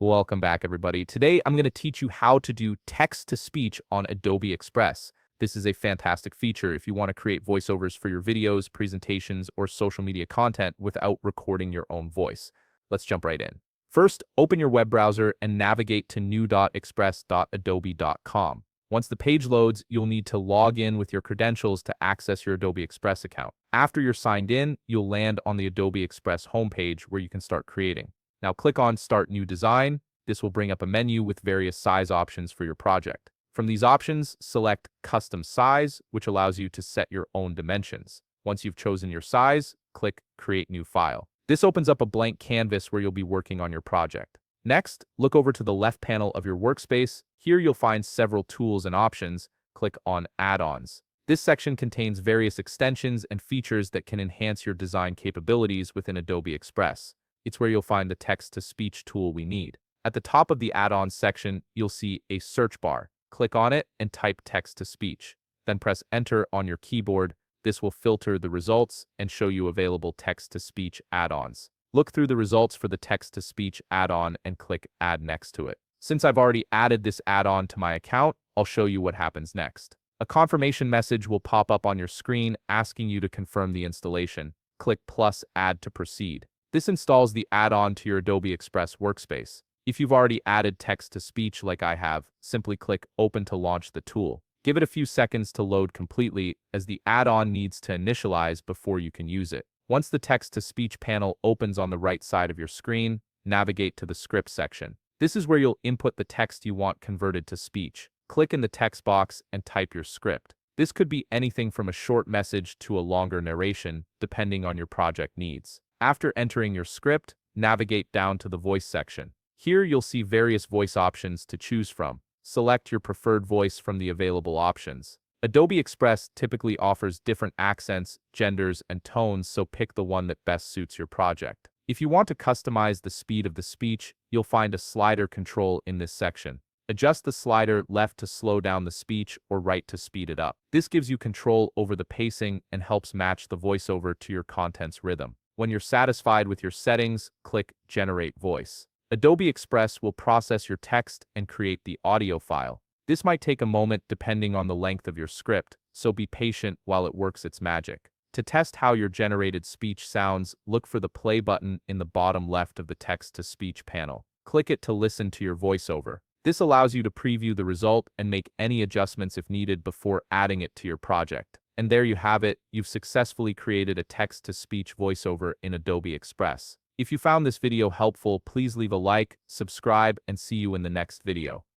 Welcome back, everybody. Today, I'm going to teach you how to do text-to-speech on Adobe Express. This is a fantastic feature if you want to create voiceovers for your videos, presentations, or social media content without recording your own voice. Let's jump right in. First, open your web browser and navigate to new.express.adobe.com. Once the page loads, you'll need to log in with your credentials to access your Adobe Express account. After you're signed in, you'll land on the Adobe Express homepage where you can start creating. Now click on Start New Design. This will bring up a menu with various size options for your project. From these options, select Custom Size, which allows you to set your own dimensions. Once you've chosen your size, click Create New File. This opens up a blank canvas where you'll be working on your project. Next, look over to the left panel of your workspace. Here you'll find several tools and options. Click on Add-ons. This section contains various extensions and features that can enhance your design capabilities within Adobe Express. It's where you'll find the text-to-speech tool we need. At the top of the add-ons section, you'll see a search bar. Click on it and type text-to-speech. Then press Enter on your keyboard. This will filter the results and show you available text-to-speech add-ons. Look through the results for the text-to-speech add-on and click Add next to it. Since I've already added this add-on to my account, I'll show you what happens next. A confirmation message will pop up on your screen asking you to confirm the installation. Click plus Add to proceed. This installs the add-on to your Adobe Express workspace. If you've already added text-to-speech like I have, simply click Open to launch the tool. Give it a few seconds to load completely, as the add-on needs to initialize before you can use it. Once the text-to-speech panel opens on the right side of your screen, navigate to the script section. This is where you'll input the text you want converted to speech. Click in the text box and type your script. This could be anything from a short message to a longer narration, depending on your project needs. After entering your script, navigate down to the voice section. Here you'll see various voice options to choose from. Select your preferred voice from the available options. Adobe Express typically offers different accents, genders, and tones, so pick the one that best suits your project. If you want to customize the speed of the speech, you'll find a slider control in this section. Adjust the slider left to slow down the speech or right to speed it up. This gives you control over the pacing and helps match the voiceover to your content's rhythm. When you're satisfied with your settings, click Generate Voice. Adobe Express will process your text and create the audio file. This might take a moment depending on the length of your script, so be patient while it works its magic. To test how your generated speech sounds, look for the play button in the bottom left of the text-to-speech panel. Click it to listen to your voiceover. This allows you to preview the result and make any adjustments if needed before adding it to your project. And there you have it, you've successfully created a text-to-speech voiceover in Adobe Express. If you found this video helpful, please leave a like, subscribe, and see you in the next video.